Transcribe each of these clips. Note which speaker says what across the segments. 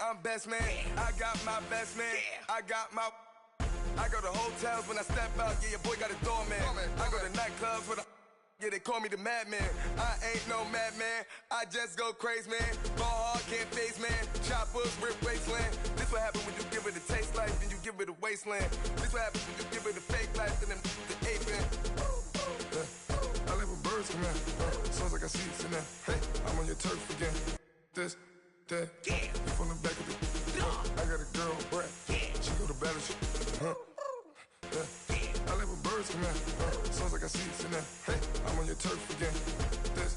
Speaker 1: I'm best man. I got my best man. I got my. I go to hotels when I step out. Yeah, your boy got a doorman. I go to nightclubs with a. Yeah, they call me the madman. I ain't no madman. I just go crazy, man. Ball hard, can't face, man. Choppers, rip wasteland. This what happens when you give it a taste life, then you give it a wasteland. This what happens when you give it a fake life, then the ape in. I live with birds come in. Sounds like I see it in there. Hey, I'm on your turf again. This, that, you from the back of the. I got a girl, Brad. She go to battle. I live with birds come in. Sounds like I see it in there. Hey, I'm on your turf again. This,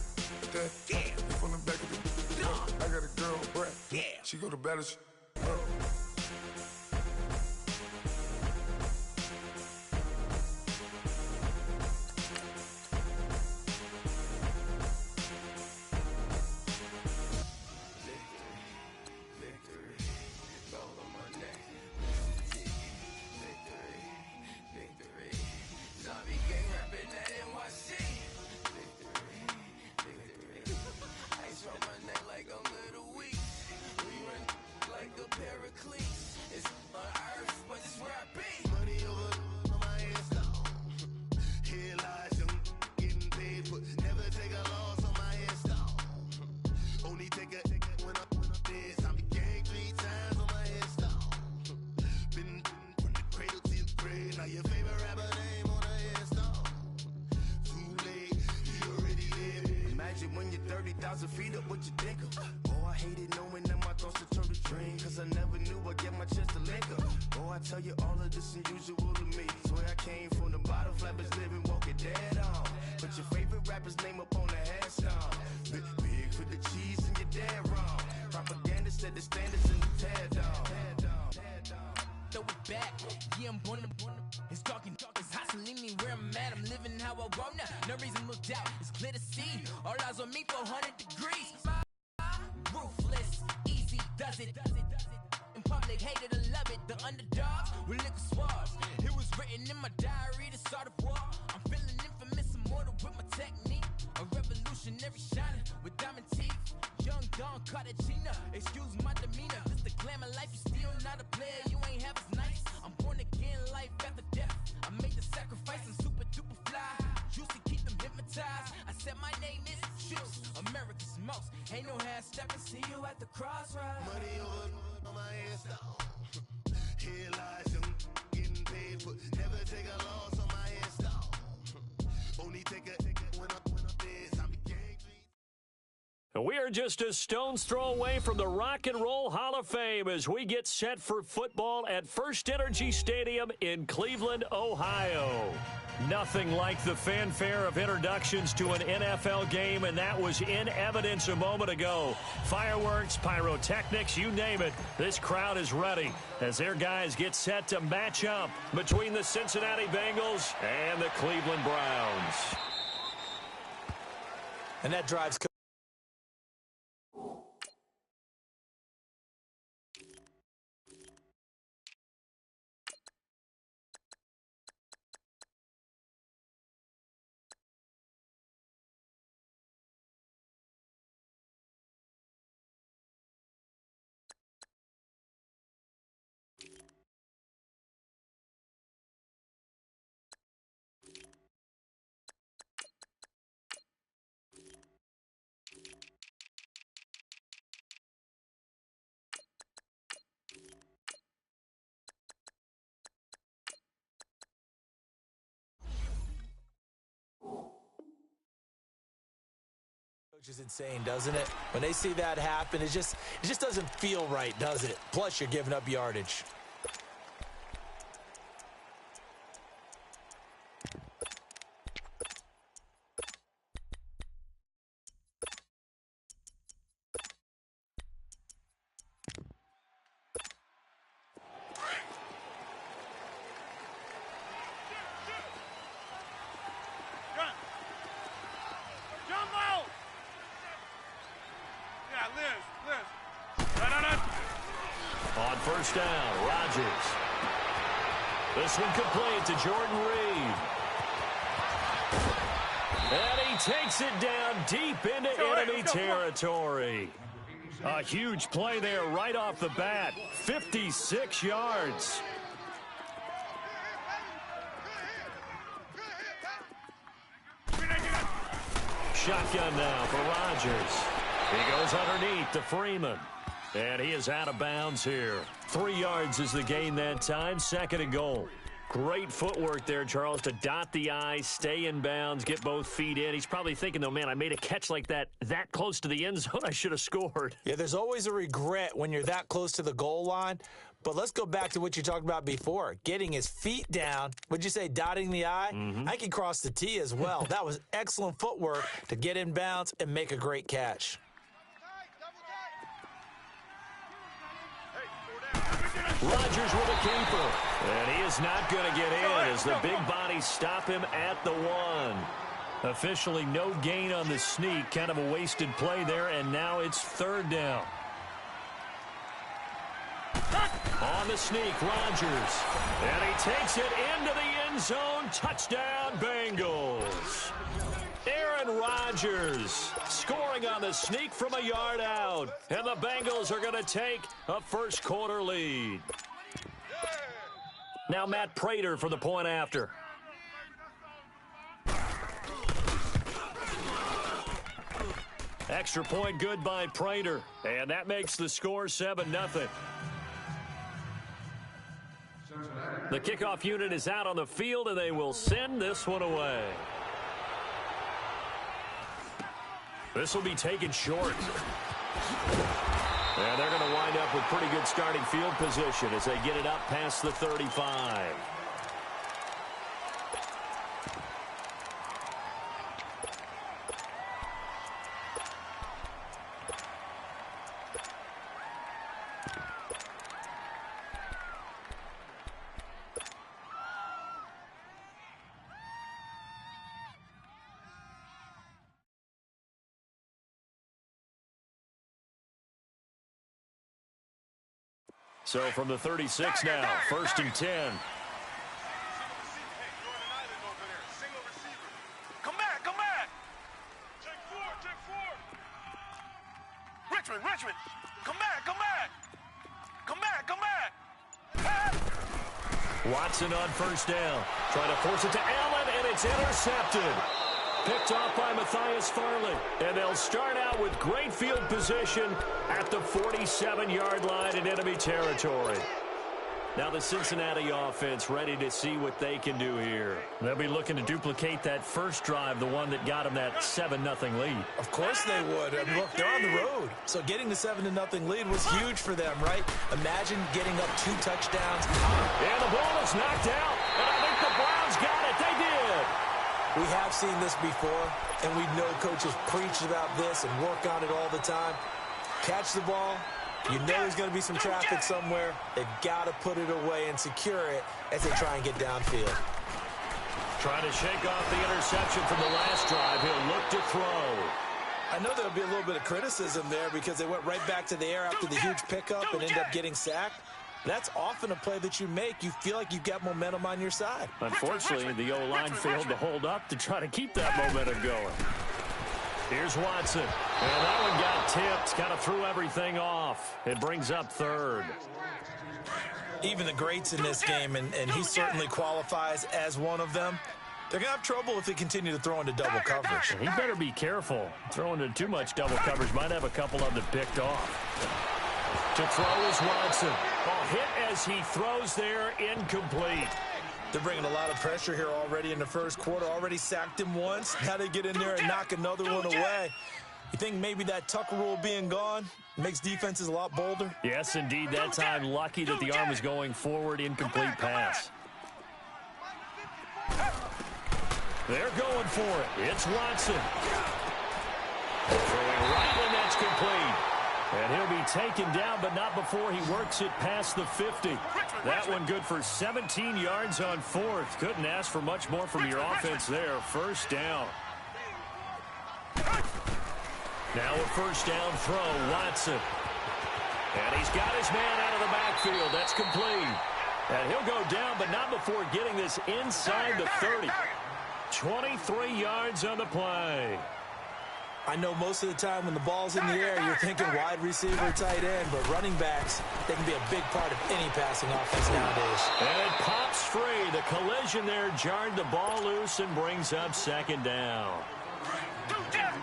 Speaker 1: that, you from the back of the. I got a girl, Brad. She go to battle.
Speaker 2: When you're 30,000 feet up, what you think of? Oh, I hated knowing that my thoughts would turn to dream, cause I never knew I'd get my chance to link up. Oh, I tell you all of this unusual to me. Swear I came from the bottom, flappers living, walking dead on. Put your favorite rapper's name up on the headstone. Big for the cheese and you're dead wrong. Propaganda set the standards in the tear down.
Speaker 3: Throw it back, yeah, I'm born to. It's dark, it's hot, so leave me where I'm at. I'm living how I want now. No reason to doubt, it's clear to see. All eyes on me, 400 degrees. Ruthless, easy, does it. In public, hate it or love it. The underdogs with liquor swabs. It was written in my diary to start a war. I'm feeling infamous, immortal with my technique. A revolutionary shining with diamond teeth. Young Don Cartagena, excuse my demeanor. This the glamour life, you still not a player. You ain't half as nice. I'm born again, life after death. I made the sacrifice, I'm super duper fly. Juicy, keep them hypnotized. I said my name is Juice, America's most. Ain't no half stepping, see you at the crossroads.
Speaker 2: Money over on my headstone. Here lies young, getting paid for. Never take a loss on my headstone. Only take a when I'm dead. I'm a gang.
Speaker 4: We are just a stone's throw away from the Rock and Roll Hall of Fame as we get set for football at First Energy Stadium in Cleveland, Ohio. Nothing like the fanfare of introductions to an NFL game, and that was in evidence a moment ago. Fireworks, pyrotechnics, you name it. This crowd is ready as their guys get set to match up between the Cincinnati Bengals and the Cleveland Browns.
Speaker 5: And that drives... Which is insane, doesn't it? When they see that happen, it just doesn't feel right, does it? Plus, you're giving up yardage.
Speaker 4: On first down, Rodgers. This one complete to Jordan Reed. And he takes it down deep into enemy territory. A huge play there right off the bat. 56 yards. Shotgun now for Rodgers. He goes underneath to Freeman. And he is out of bounds here. 3 yards is the gain that time. 2nd and goal. Great footwork there, Charles, to dot the I, stay in bounds, get both feet in. He's probably thinking, though, man, I made a catch like that close to the end zone. I should have scored.
Speaker 5: Yeah, there's always a regret when you're that close to the goal line. But let's go back to what you talked about before, getting his feet down. Would you say dotting the I? I can cross the T as well. That was excellent footwork to get in bounds and make a great catch.
Speaker 4: Rodgers with a keeper. And he is not going to get in as the big bodies stop him at the 1. Officially no gain on the sneak. Kind of a wasted play there, and now it's 3rd down. On the sneak, Rodgers. And he takes it into the end zone. Touchdown, Bengals. Aaron Rodgers scoring on the sneak from a yard out. And the Bengals are going to take a first-quarter lead. Now Matt Prater for the point after. Extra point good by Prater. And that makes the score 7-0. The kickoff unit is out on the field, and they will send this one away. This will be taken short. And they're going to wind up with pretty good starting field position as they get it up past the 35. So from the 36 now, 1st and 10.
Speaker 2: Come back, come back. Take four. Richmond. Come back.
Speaker 4: Watson on 1st down. Trying to force it to Allen, and it's intercepted. Picked off by Matthias Farley. And they'll start out with great field position at the 47-yard line in enemy territory. Now the Cincinnati offense ready to see what they can do here. They'll be looking to duplicate that first drive, the one that got them that 7-0 lead.
Speaker 5: Of course they would. I mean, look, they're on the road. So getting the 7-0 lead was huge for them, right? Imagine getting up 2 touchdowns.
Speaker 4: And the ball is knocked out. And I think the Browns got it. They did.
Speaker 5: We have seen this before, and we know coaches preach about this and work on it all the time. Catch the ball. You know there's going to be some traffic somewhere. They've got to put it away and secure it as they try and get downfield.
Speaker 4: Trying to shake off the interception from the last drive. He'll look to throw.
Speaker 5: I know there'll be a little bit of criticism there because they went right back to the air after the huge pickup and ended up getting sacked. That's often a play that you make. You feel like you've got momentum on your side.
Speaker 4: Unfortunately, the O-line failed to hold up to try to keep that momentum going. Here's Watson. And that one got tipped. Kind of threw everything off. It brings up 3rd.
Speaker 5: Even the greats in this game, and he certainly qualifies as one of them, they're going to have trouble if they continue to throw into double coverage.
Speaker 4: He better be careful. Throwing into too much double coverage might have a couple of them picked off. To throw is Watson. Ball hit as he throws there, incomplete.
Speaker 5: They're bringing a lot of pressure here already in the first quarter. Already sacked him once. Now they get in there and knock another one away. You think maybe that Tucker rule being gone makes defenses a lot bolder?
Speaker 4: Yes, indeed. That time, lucky that the arm was going forward. Incomplete pass. They're going for it. It's Watson. Throwing right when that's complete. And he'll be taken down, but not before he works it past the 50. That one good for 17 yards on 4th. Couldn't ask for much more from your offense there. 1st down. Now a 1st down throw, Watson. And he's got his man out of the backfield. That's complete. And he'll go down, but not before getting this inside the 30. 23 yards on the play.
Speaker 5: I know most of the time when the ball's in the air, you're thinking wide receiver, tight end, but running backs, they can be a big part of any passing offense nowadays.
Speaker 4: And it pops free. The collision there jarred the ball loose and brings up second down.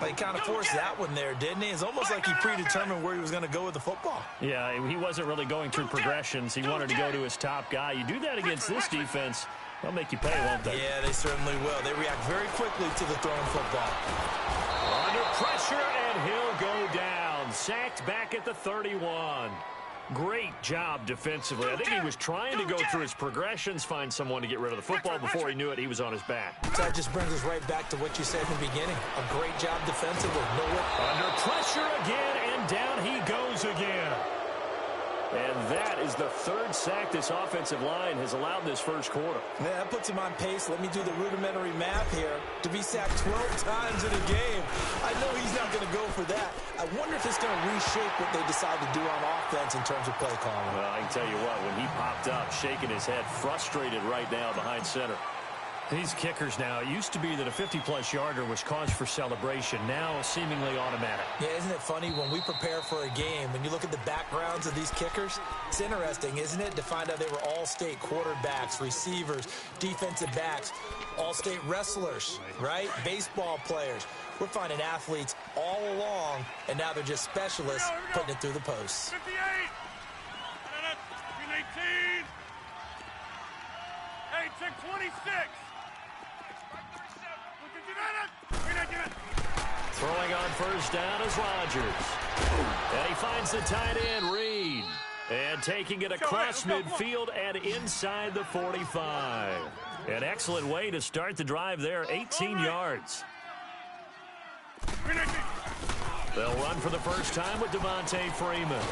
Speaker 5: He kind of forced that one there, didn't he? It's almost like he predetermined where he was going to go with the football.
Speaker 4: Yeah, he wasn't really going through progressions. He wanted to go to his top guy. You do that against this defense, they'll make you pay, won't they?
Speaker 5: Yeah, they certainly will. They react very quickly to the thrown football.
Speaker 4: Under pressure, and he'll go down. Sacked back at the 31. Great job defensively. I think he was trying to go through his progressions, find someone to get rid of the football. Before he knew it, he was on his back.
Speaker 5: That just brings us right back to what you said in the beginning. A great job defensively.
Speaker 4: Under pressure again, and down he goes again. And that is the third sack this offensive line has allowed this first quarter.
Speaker 5: Yeah, that puts him on pace. Let me do the rudimentary math here. To be sacked 12 times in a game, I know he's not going to go for that. I wonder if it's going to reshape what they decide to do on offense in terms of play calling.
Speaker 4: Well, I can tell you what, when he popped up, shaking his head, frustrated right now behind center. These kickers now, it used to be that a 50-plus yarder was cause for celebration. Now, seemingly automatic.
Speaker 5: Yeah, isn't it funny when we prepare for a game, when you look at the backgrounds of these kickers, it's interesting, isn't it, to find out they were all-state quarterbacks, receivers, defensive backs, all-state wrestlers, right? Baseball players. We're finding athletes all along, and now they're just specialists putting it through the posts.
Speaker 6: 58. 18. Hey, check 26.
Speaker 4: Throwing on first down is Rodgers. And he finds the tight end, Reed. And taking it across midfield and inside the 45. An excellent way to start the drive there, 18 yards. They'll run for the first time with Devontae Freeman.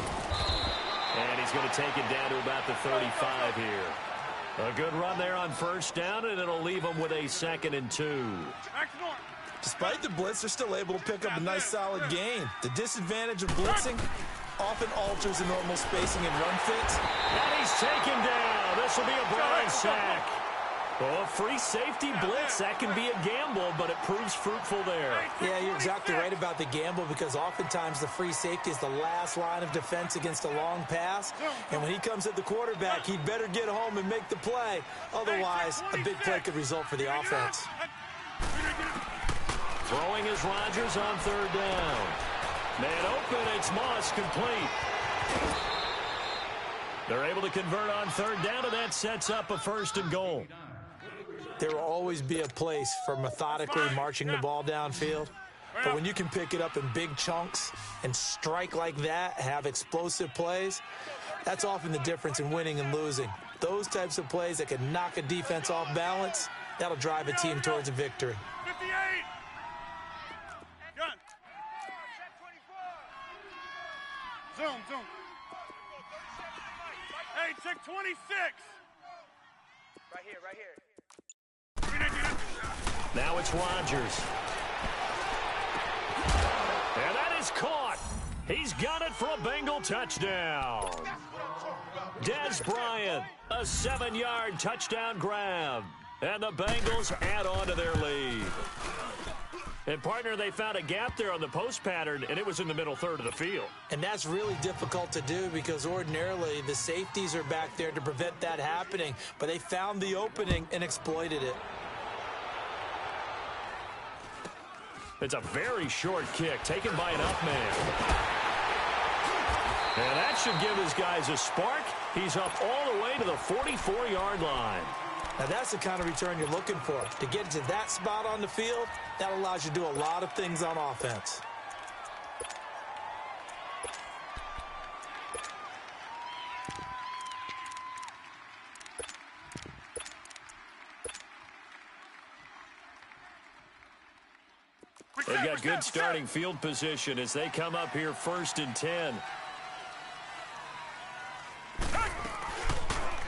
Speaker 4: And he's going to take it down to about the 35 here. A good run there on first down, and it'll leave them with a 2nd and 2.
Speaker 5: Despite the blitz, they're still able to pick up a nice, solid gain. The disadvantage of blitzing often alters the normal spacing and run fits.
Speaker 4: And he's taken down. This will be a Brown sack. Oh, a free safety blitz, that can be a gamble, but it proves fruitful there.
Speaker 5: Yeah, you're exactly right about the gamble because oftentimes the free safety is the last line of defense against a long pass. And when he comes at the quarterback, he'd better get home and make the play. Otherwise, a big play could result for the offense.
Speaker 4: Throwing is Rodgers on third down. Man open, it's Moss, complete. They're able to convert on third down, and that sets up a 1st and goal.
Speaker 5: There will always be a place for methodically marching the ball downfield. But when you can pick it up in big chunks and strike like that, have explosive plays, that's often the difference in winning and losing. Those types of plays that can knock a defense off balance, that'll drive a team towards a victory.
Speaker 6: 58. Gun. Zoom. Hey, check 26. Right here.
Speaker 4: Now it's Rodgers. And that is caught. He's got it for a Bengal touchdown. Des Bryant, a 7-yard touchdown grab. And the Bengals add on to their lead. And, partner, they found a gap there on the post pattern, and it was in the middle third of the field.
Speaker 5: And that's really difficult to do because ordinarily the safeties are back there to prevent that happening. But they found the opening and exploited it.
Speaker 4: It's a very short kick taken by an up man. And that should give his guys a spark. He's up all the way to the 44-yard line.
Speaker 5: Now, that's the kind of return you're looking for. To get to that spot on the field, that allows you to do a lot of things on offense.
Speaker 4: They've got good starting field position as they come up here 1st and 10.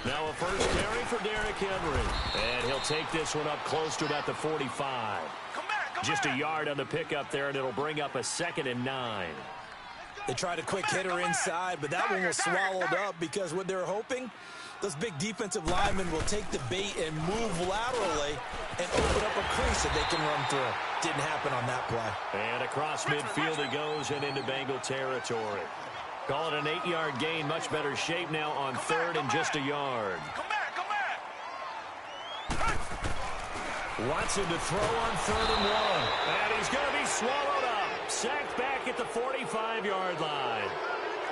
Speaker 4: Now a first carry for Derrick Henry. And he'll take this one up close to about the 45. Just a yard on the pickup there, and it'll bring up a 2nd and 9.
Speaker 5: They tried a quick hitter inside, but that one was swallowed up because what they're hoping, those big defensive linemen will take the bait and move laterally and open up a crease that they can run through. Didn't happen on that play.
Speaker 4: And across midfield he goes and into Bengal territory. Call it an 8-yard gain. Much better shape now on third and just a yard.
Speaker 6: Come back, come back.
Speaker 4: Watson to throw on 3rd and 1. And he's going to be swallowed up. Sacked back at the 45-yard line.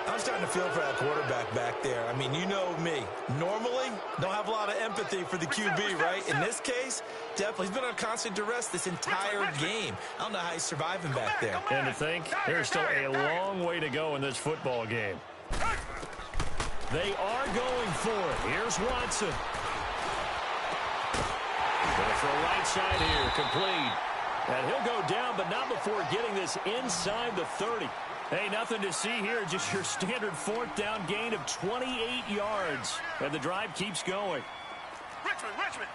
Speaker 5: I'm starting to feel for that quarterback back there. I mean, you know me. Normally, don't have a lot of empathy for the QB, right? In this case, definitely. He's been on constant duress this entire game. I don't know how he's surviving back there.
Speaker 4: And to think, there's still a long way to go in this football game. They are going for it. Here's Watson. Going to throw right side here, complete. And he'll go down, but not before getting this inside the 30. Hey, nothing to see here, just your standard 4th down gain of 28 yards. And the drive keeps going.
Speaker 6: Richmond.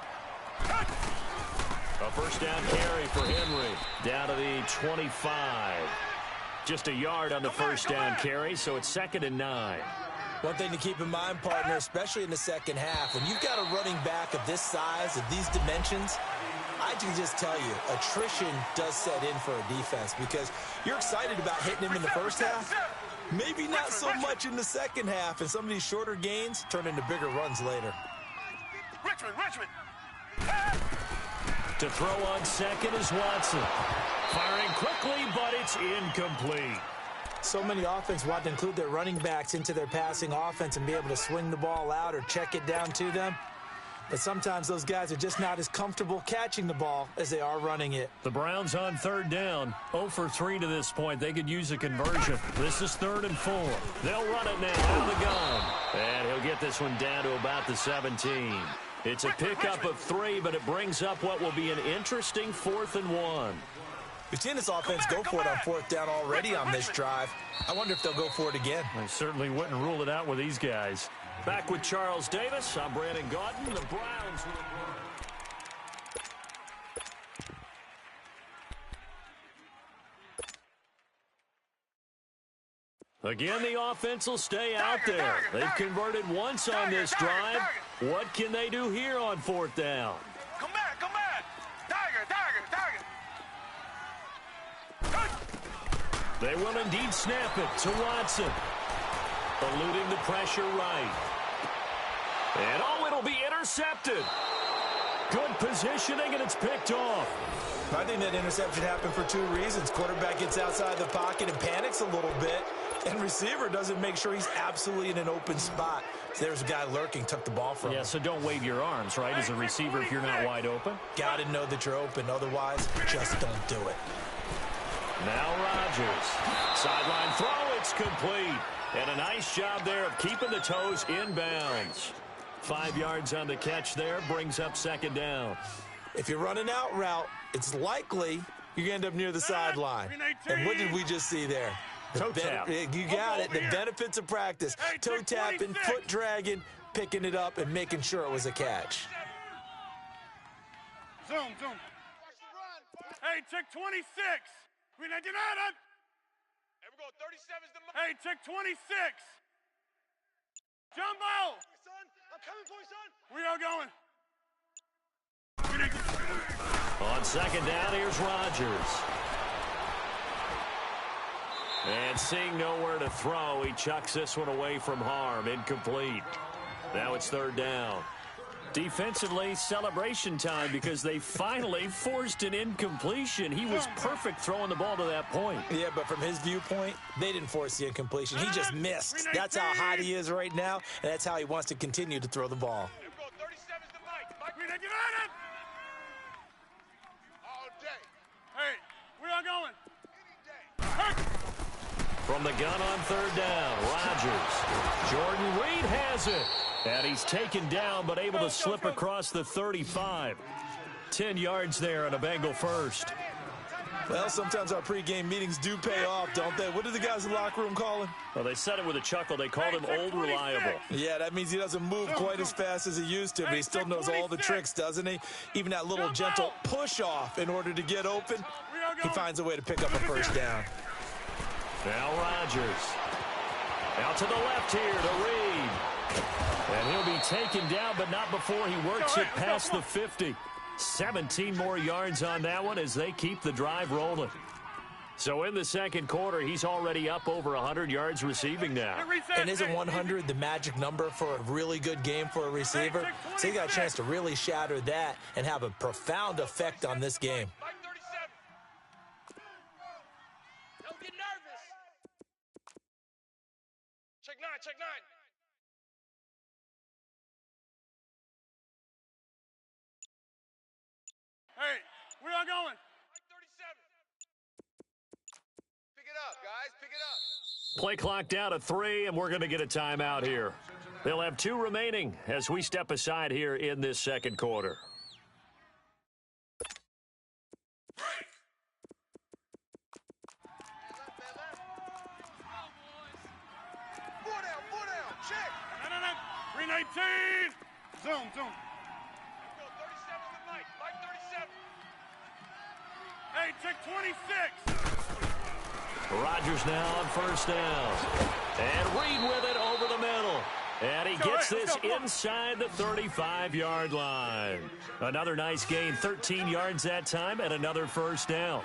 Speaker 4: A first down carry for Henry. Down to the 25. Just a yard on the first down carry, so it's 2nd and 9.
Speaker 5: One thing to keep in mind, partner, especially in the second half, when you've got a running back of this size, of these dimensions, I can just tell you, attrition does set in for a defense because you're excited about hitting him in the first half. Maybe not so much in the second half, and some of these shorter gains turn into bigger runs later.
Speaker 6: Richmond.
Speaker 4: To throw on 2nd is Watson. Firing quickly, but it's incomplete.
Speaker 5: So many offenses want to include their running backs into their passing offense and be able to swing the ball out or check it down to them. But sometimes those guys are just not as comfortable catching the ball as they are running it.
Speaker 4: The Browns on 3rd down. 0 for 3 to this point. They could use a conversion. This is 3rd and 4. They'll run it now out of the gun. And he'll get this one down to about the 17. It's a pickup of 3, but it brings up what will be an interesting 4th and 1.
Speaker 5: We've seen this offense go for it on 4th down already on this drive. I wonder if they'll go for it again.
Speaker 4: I certainly wouldn't rule it out with these guys. Back with Charles Davis, I'm Brandon Gaudin. The Browns will... Again, the offense will stay out there. They've converted once on this drive. What can they do here on 4th down?
Speaker 6: Come back. Tiger.
Speaker 4: They will indeed snap it to Watson. Eluding the pressure right. And it'll be intercepted. Good positioning, and it's picked off.
Speaker 5: I think that interception happened for 2 reasons. Quarterback gets outside the pocket and panics a little bit, and receiver doesn't make sure he's absolutely in an open spot. So there's a guy lurking, took the ball from him.
Speaker 4: Yeah, so don't wave your arms, right, as a receiver if you're not wide open.
Speaker 5: Got to know that you're open. Otherwise, just don't do it.
Speaker 4: Now Rodgers. Sideline throw, it's complete. And a nice job there of keeping the toes in bounds. 5 yards on the catch there, brings up 2nd down.
Speaker 5: If you're running out route, it's likely you're going to end up near the sideline. And what did we just see there?
Speaker 4: Toe tap.
Speaker 5: You got it. The benefits of practice. Toe tapping, foot dragging, picking it up, and making sure it was a catch.
Speaker 6: Zoom. Hey, check 26. We not denied. Hey, we go 37's the... Hey, check 26. Jumbo. Son, I'm coming for you, son. We are going.
Speaker 4: On 2nd down, here's Rodgers. And seeing nowhere to throw, he chucks this one away from harm. Incomplete. Now it's 3rd down. Defensively, celebration time because they finally forced an incompletion. He was perfect throwing the ball to that point.
Speaker 5: Yeah, but from his viewpoint, they didn't force the incompletion. He just missed. That's how hot he is right now, and that's how he wants to continue to throw the ball.
Speaker 6: Hey, we are going.
Speaker 4: From the gun on 3rd down, Rodgers. Jordan Reed has it. And he's taken down, but able to slip across the 35. 10 yards there on a Bengal first.
Speaker 5: Well, sometimes our pregame meetings do pay off, don't they? What do the guys in the locker room call him?
Speaker 4: Well, they said it with a chuckle. They called him Old Reliable.
Speaker 5: Yeah, that means he doesn't move quite as fast as he used to, but he still knows all the tricks, doesn't he? Even that little gentle push-off in order to get open, he finds a way to pick up a first down.
Speaker 4: Now Rodgers. Out to the left here to Reed. And he'll be taken down, but not before he works it past the 50. 17 more yards on that one as they keep the drive rolling. So in the second quarter, he's already up over 100 yards receiving now.
Speaker 5: And isn't 100 the magic number for a really good game for a receiver? So he got a chance to really shatter that and have a profound effect on this game.
Speaker 6: Don't get nervous. Check 9, check 9. Hey, where y'all going? 37. Pick it up, guys. Pick it up.
Speaker 4: Play clock down to 3, and we're going to get a timeout here. They'll have 2 remaining as we step aside here in this second quarter.
Speaker 6: Four down, check. No. 319. Zoom. Go 37 to Mike. Mike 37. Hey, check 26.
Speaker 4: Rodgers now on first down. And Reed with it over the middle. And he gets this inside the 35-yard line. Another nice gain, 13 yards that time, and another first down.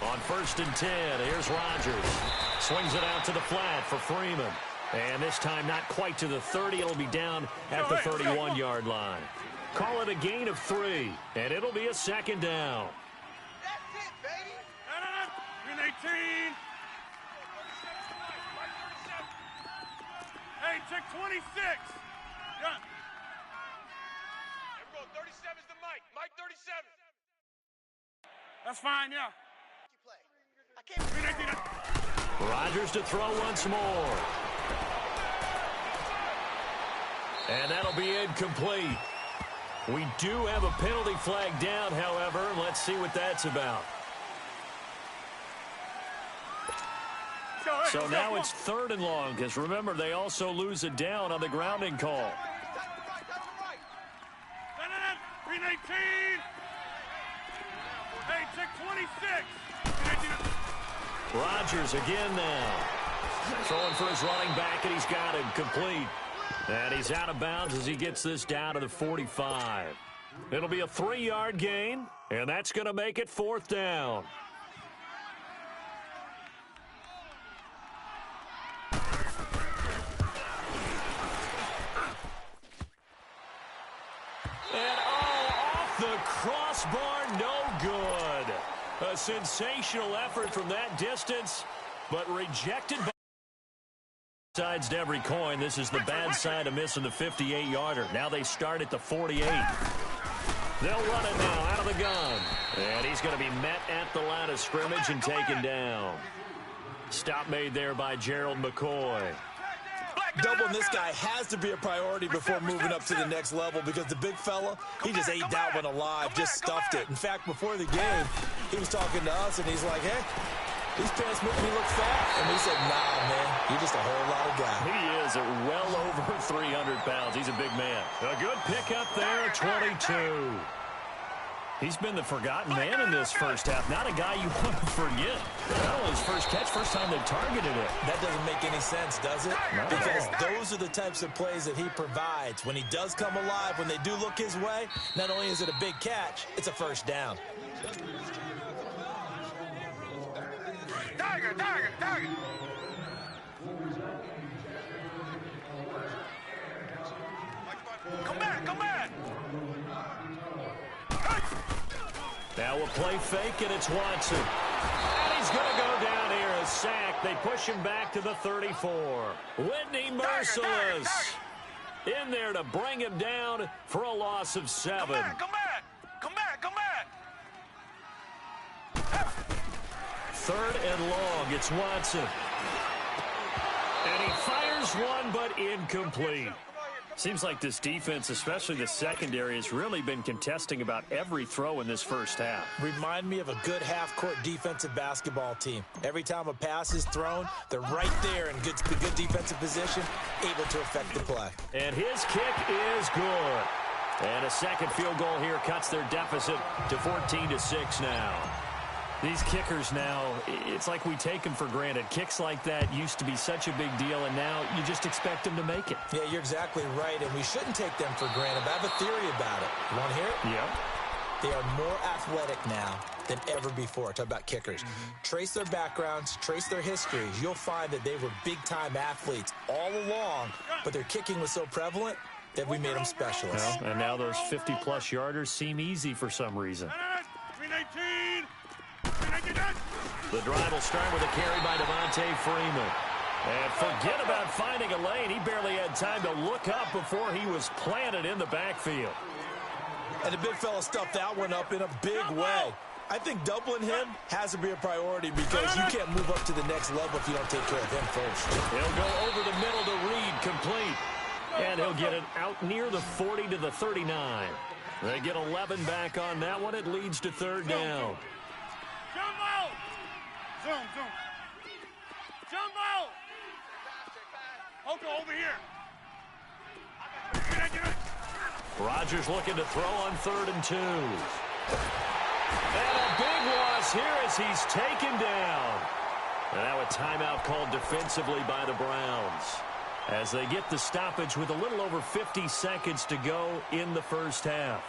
Speaker 4: On first and 10, here's Rodgers. Swings it out to the flat for Freeman. And this time not quite to the 30. It'll be down at the 31-yard line. Call it a gain of 3, and it'll be a second down.
Speaker 6: That's it, baby. 318. Hey, check 26. Gun. Here we go. 37's the Mike. Mike 37. That's fine, yeah. I can't.
Speaker 4: Rodgers to throw once more. And that'll be incomplete. We do have a penalty flag down, however. Let's see what that's about. So now it's 3rd and long, because remember, they also lose it down on the grounding call.
Speaker 6: 319. Hey, check 26.
Speaker 4: Rodgers again now. Throwing for his running back, and he's got it complete. And he's out of bounds as he gets this down to the 45. It'll be a 3-yard gain, and that's going to make it 4th down. And off the crossbar, no good. A sensational effort from that distance, but rejected by sides to every coin. This is the bad side of missing the 58-yarder. Now they start at the 48. They'll run it now out of the gun. And he's going to be met at the line of scrimmage and taken down. Stop made there by Gerald McCoy.
Speaker 5: Doubling this guy has to be a priority before moving up to the next level because the big fella, he just ate that one alive, just stuffed it. In fact, before the game, he was talking to us, and he's like, hey, these pants make me look fat. And we said, nah, man, you're just a whole lot of guy.
Speaker 4: He is at well over 300 pounds. He's a big man. A good pickup there, 22. He's been the forgotten man in this first half. Not a guy you want to forget. That was his first catch, first time they targeted it.
Speaker 5: That doesn't make any sense, does it? No. Because those are the types of plays that he provides. When he does come alive, when they do look his way, not only is it a big catch, it's a first down.
Speaker 6: Tiger. Come back.
Speaker 4: Now a play fake, and it's Watson. And he's going to go down here, a sack. They push him back to the 34. Whitney Merciless in there to bring him down for a loss of 7.
Speaker 6: Come back.
Speaker 4: 3rd and long, it's Watson. And he fires one, but incomplete. Seems like this defense, especially the secondary, has really been contesting about every throw in this first half.
Speaker 5: Remind me of a good half-court defensive basketball team. Every time a pass is thrown, they're right there in good defensive position, able to affect the play.
Speaker 4: And his kick is good. And a second field goal here cuts their deficit to 14-6 now. These kickers now, it's like we take them for granted. Kicks like that used to be such a big deal, and now you just expect them to make it.
Speaker 5: Yeah, you're exactly right, and we shouldn't take them for granted. But I have a theory about it. You want to hear it?
Speaker 4: Yep.
Speaker 5: They are more athletic now than ever before. Talk about kickers. Trace their backgrounds, trace their histories. You'll find that they were big-time athletes all along, but their kicking was so prevalent that we made them specialists.
Speaker 4: Well, and now those 50-plus yarders seem easy for some reason. The drive will start with a carry by Devontae Freeman. And forget about finding a lane. He barely had time to look up before he was planted in the backfield.
Speaker 5: And the big fella stuffed that one up in a big way. I think doubling him has to be a priority because you can't move up to the next level if you don't take care of him first.
Speaker 4: He'll go over the middle to Reed, complete. And he'll get it out near the 40 to the 39. They get 11 back on that one. It leads to third down.
Speaker 6: Jumbo! Zoom. Jumbo! Hoko, over here.
Speaker 4: Rodgers looking to throw on 3rd and 2. And a big loss here as he's taken down. And now a timeout called defensively by the Browns as they get the stoppage with a little over 50 seconds to go in the first half.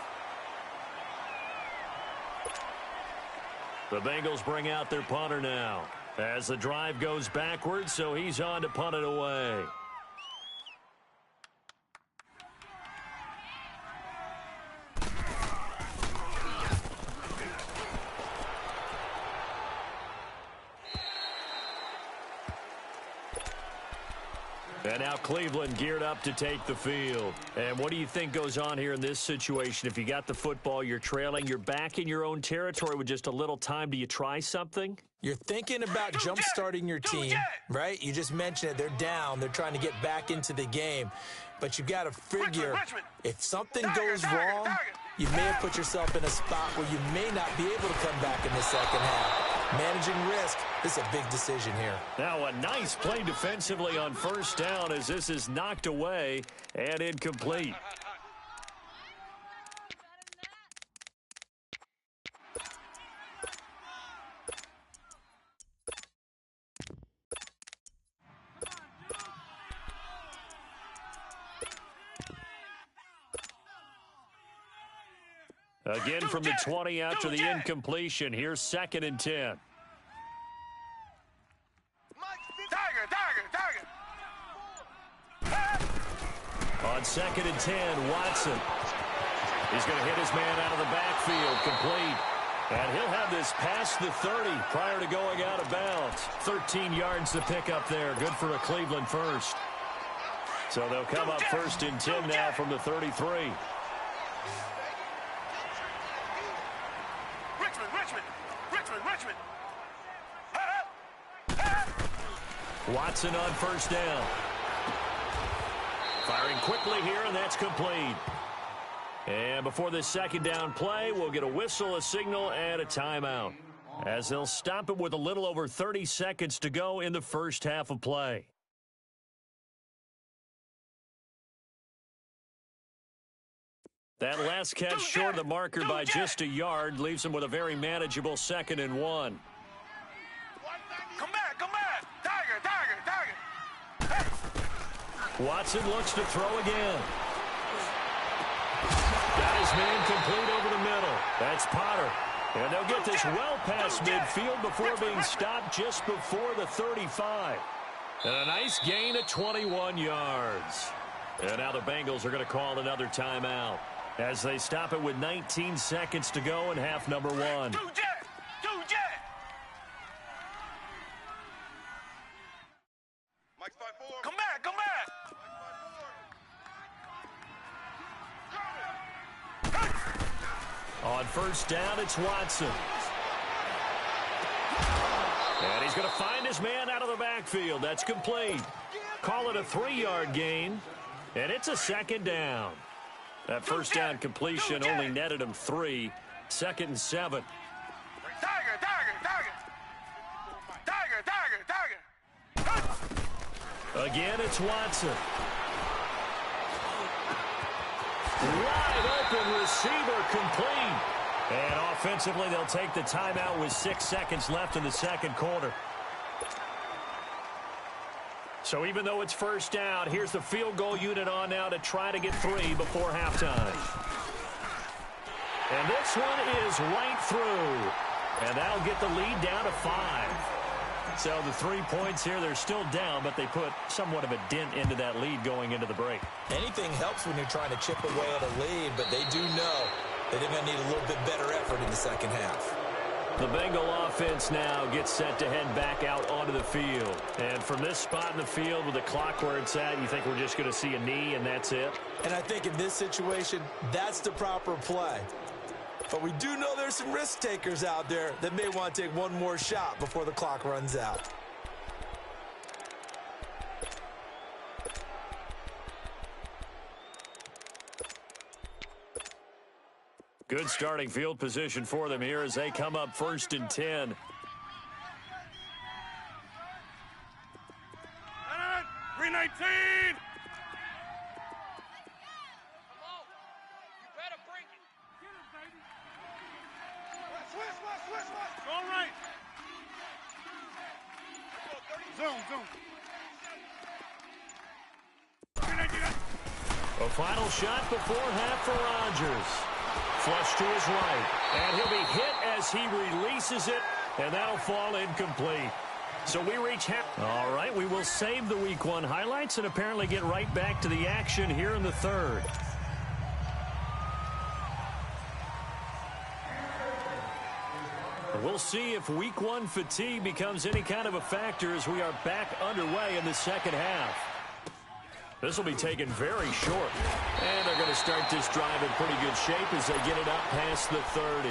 Speaker 4: The Bengals bring out their punter now as the drive goes backwards, so he's on to punt it away. And now Cleveland geared up to take the field. And what do you think goes on here in this situation? If you got the football, you're trailing, you're back in your own territory with just a little time. Do you try something?
Speaker 5: You're thinking about jump-starting your team, right? You just mentioned it. They're down. They're trying to get back into the game. But you've got to figure if something goes wrong, you may have put yourself in a spot where you may not be able to come back in the second half. Managing risk is a big decision here.
Speaker 4: Now a nice play defensively on first down as this is knocked away and incomplete. Again from the 20 after the incompletion. Here's 2nd and 10. On 2nd and 10, Watson. He's going to hit his man out of the backfield, complete. And he'll have this past the 30 prior to going out of bounds. 13 yards to pick up there. Good for a Cleveland first. So they'll come up 1st and 10 now from the 33.
Speaker 6: Richmond.
Speaker 4: Watson on first down. Firing quickly here, and that's complete. And before this second down play, we'll get a whistle, a signal, and a timeout, as they'll stop it with a little over 30 seconds to go in the first half of play. That last catch short of the marker by just a yard leaves him with a very manageable 2nd and 1.
Speaker 6: Come back. Tiger.
Speaker 4: Watson looks to throw again. Got his man complete over the middle. That's Potter. And they'll get this well past midfield before being stopped just before the 35. And a nice gain of 21 yards. And now the Bengals are going to call another timeout as they stop it with 19 seconds to go in half number 1.
Speaker 6: Come back.
Speaker 4: On first down, it's Watson. And he's going to find his man out of the backfield. That's complete. Call it a 3-yard gain, and it's a 2nd down. That first down completion only netted him 3. 2nd and 7.
Speaker 6: Tiger.
Speaker 4: Again, it's Watson. Wide open receiver complete. And offensively, they'll take the timeout with 6 seconds left in the second quarter. So even though it's first down, here's the field goal unit on now to try to get 3 before halftime. And this one is right through. And that'll get the lead down to 5. So the 3 points here, they're still down, but they put somewhat of a dent into that lead going into the break.
Speaker 5: Anything helps when you're trying to chip away at a lead, but they do know that they're going to need a little bit better effort in the second half.
Speaker 4: The Bengal offense now gets set to head back out onto the field. And from this spot in the field with the clock where it's at, you think we're just going to see a knee and that's it?
Speaker 5: And I think in this situation, that's the proper play. But we do know there's some risk takers out there that may want to take one more shot before the clock runs out.
Speaker 4: Good starting field position for them here as they come up 1st and 10.
Speaker 6: 319. All right. Zoom.
Speaker 4: A final shot before half for Rodgers. Flush to his right. And he'll be hit as he releases it, and that'll fall incomplete. So we reach half. All right, we will save the Week 1 highlights and apparently get right back to the action here in the third. We'll see if Week 1 fatigue becomes any kind of a factor as we are back underway in the second half. This will be taken very short. And they're going to start this drive in pretty good shape as they get it up past the 30.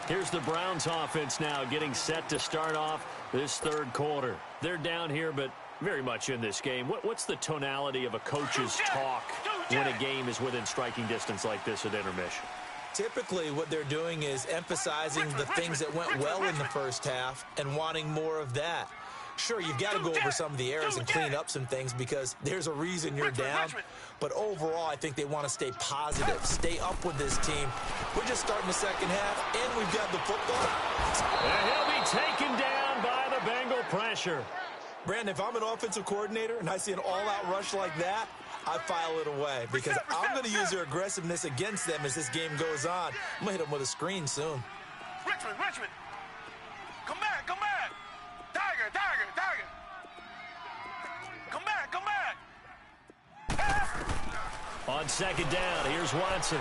Speaker 4: Here's the Browns offense now getting set to start off this third quarter. They're down here, but very much in this game. What's the tonality of a coach's talk when a game is within striking distance like this at intermission?
Speaker 5: Typically, what they're doing is emphasizing the things that went well in the first half and wanting more of that. Sure, you've got to go over some of the errors and clean up some things because there's a reason you're down. But overall, I think they want to stay positive, stay up with this team. We're just starting the second half, and we've got the football.
Speaker 4: And he'll be taken down by the Bengal pressure.
Speaker 5: Brandon, if I'm an offensive coordinator and I see an all-out rush like that, I file it away because I'm going to use their aggressiveness against them as this game goes on. I'm going to hit them with a screen soon.
Speaker 6: Richmond. Come back. Tiger. Come back.
Speaker 4: On second down, here's Watson.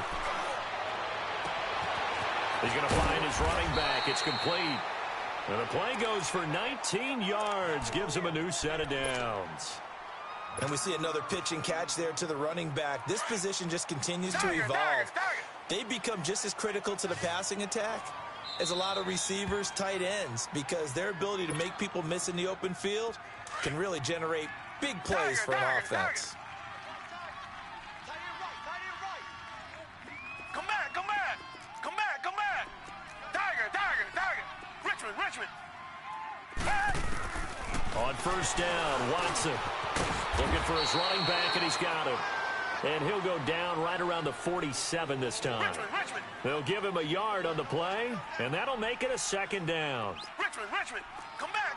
Speaker 4: He's going to find his running back. It's complete. And the play goes for 19 yards, gives him a new set of downs.
Speaker 5: And we see another pitch and catch there to the running back. This position just continues to evolve. They become just as critical to the passing attack as a lot of receivers, tight ends, because their ability to make people miss in the open field can really generate big plays for an offense.
Speaker 6: Come back. Tiger. Richmond.
Speaker 4: On first down, Watson looking for his running back, and he's got him. And he'll go down right around the 47 this time.
Speaker 6: Richmond.
Speaker 4: They'll give him a yard on the play, and that'll make it a second down.
Speaker 6: Richmond. Come back.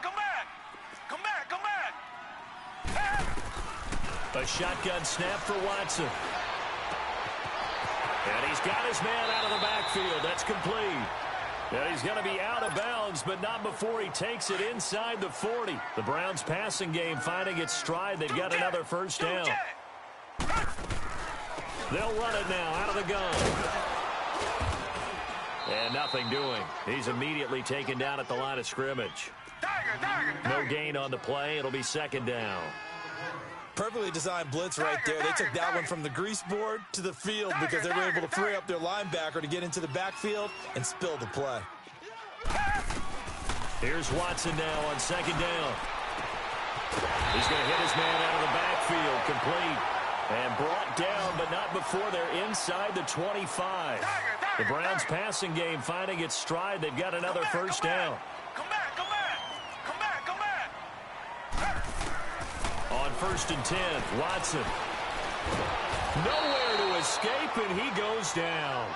Speaker 4: A shotgun snap for Watson. And he's got his man out of the backfield. That's complete. And he's going to be out of bounds, but not before he takes it inside the 40. The Browns passing game finding its stride. They've got another first down. They'll run it now out of the gun. And nothing doing. He's immediately taken down at the line of scrimmage. No gain on the play. It'll be second down.
Speaker 5: Perfectly designed blitz right there. They took that one from the grease board to the field because they were able to free up their linebacker to get into the backfield and spill the play.
Speaker 4: Here's Watson now on second down. He's going to hit his man out of the backfield. Complete. And brought down, but not before they're inside the 25. The Browns passing game finding its stride. They've got another first down.
Speaker 6: Come back.
Speaker 4: On first and 10, Watson. Nowhere to escape, and he goes down.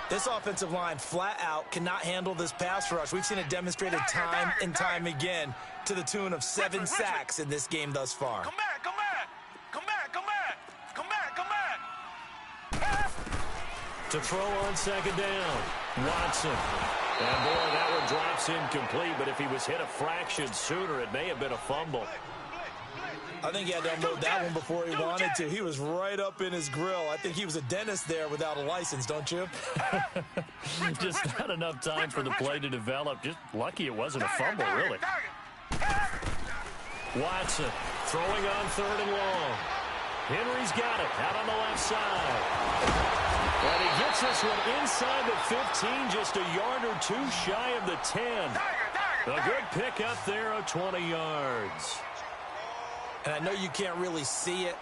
Speaker 5: This offensive line flat out cannot handle this pass rush. We've seen it demonstrated time and time again to the tune of 7 sacks in this game thus far.
Speaker 6: Come back, come back. Come back, come back. Come back, come back.
Speaker 4: To throw on second down, Watson. And boy, that one drops incomplete, but if he was hit a fraction sooner, it may have been a fumble.
Speaker 5: I think he had to unload that one before he wanted to. He was right up in his grill. I think he was a dentist there without a license, don't you?
Speaker 4: Just not enough time for the play to develop. Just lucky it wasn't a fumble, really. Watson throwing on 3rd and long. Henry's got it out on the left side. And he gets this one inside the 15, just a yard or two shy of the 10. A good pickup there of 20 yards.
Speaker 5: And I know you can't really see it,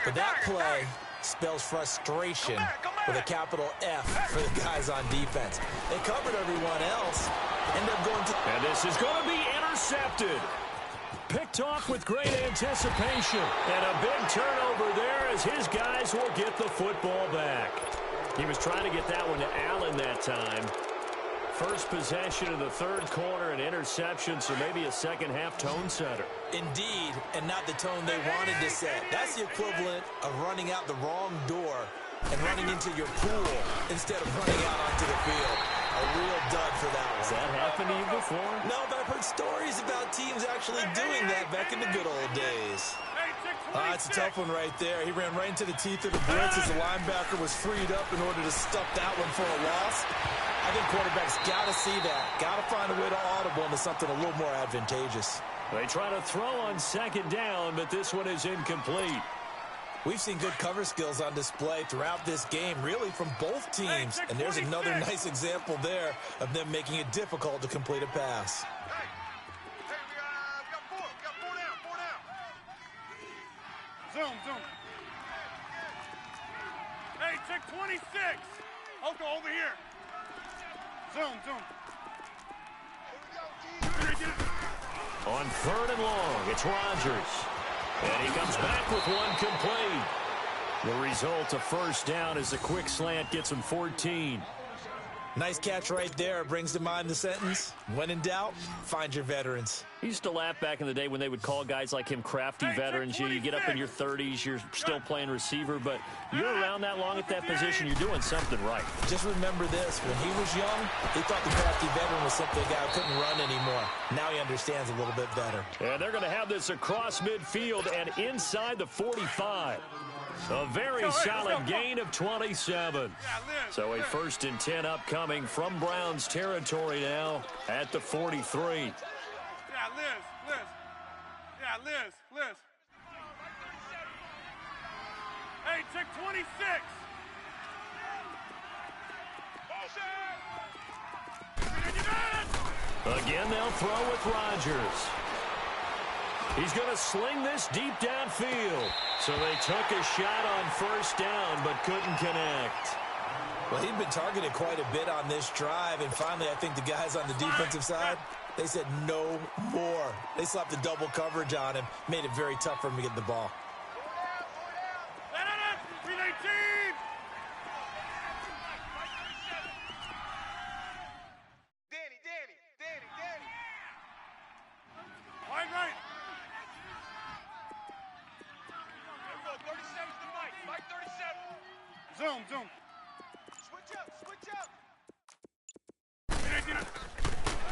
Speaker 5: but that play spells frustration with a capital F for the guys on defense. They covered everyone else. End up going to...
Speaker 4: And this is going to be intercepted. Picked off with great anticipation. And a big turnover there as his guys will get the football back. He was trying to get that one to Allen that time. First possession of the 3rd quarter, an interception, so maybe a second-half tone setter.
Speaker 5: Indeed, and not the tone they wanted to set. That's the equivalent of running out the wrong door and running into your pool instead of running out onto the field. A real dud for that one.
Speaker 4: Has that happened to you before?
Speaker 5: No, but I've heard stories about teams actually doing that back in the good old days. That's a tough one right there. He ran right into the teeth of the blitz as the linebacker was freed up in order to stuff that one for a loss. I think quarterbacks got to see that. Got to find a way to audible into something a little more advantageous.
Speaker 4: They try to throw on second down, but this one is incomplete.
Speaker 5: We've seen good cover skills on display throughout this game, really from both teams. And there's another nice example there of them making it difficult to complete a pass.
Speaker 6: Zoom, zoom. Hey, check 26. Oko, over here. Zoom, zoom.
Speaker 4: On 3rd and long, it's Rodgers. And he comes back with one complete. The result, a first down as a quick slant gets him 14.
Speaker 5: Nice catch right there. Brings to mind the sentence, when in doubt, find your veterans.
Speaker 4: I used to laugh back in the day when they would call guys like him crafty veterans. You get up in your 30s, you're still playing receiver, but you're around that long at that position, you're doing something right.
Speaker 5: Just remember this, when he was young, he thought the crafty veteran was simply a guy who couldn't run anymore. Now he understands a little bit better.
Speaker 4: And they're going to have this across midfield and inside the 45. A very solid gain of 27. So a 1st and 10 upcoming from Browns territory now at the 43.
Speaker 6: Yeah, Liz. Yeah, Liz. Hey, check 26.
Speaker 4: Again, they'll throw with Rodgers. He's going to sling this deep downfield. So they took a shot on 1st down, but couldn't connect.
Speaker 5: Well, he'd been targeted quite a bit on this drive, and finally I think the guys on the defensive side, they said no more. They slapped the double coverage on him, made it very tough for him to get the ball.
Speaker 6: Zoom. Switch up.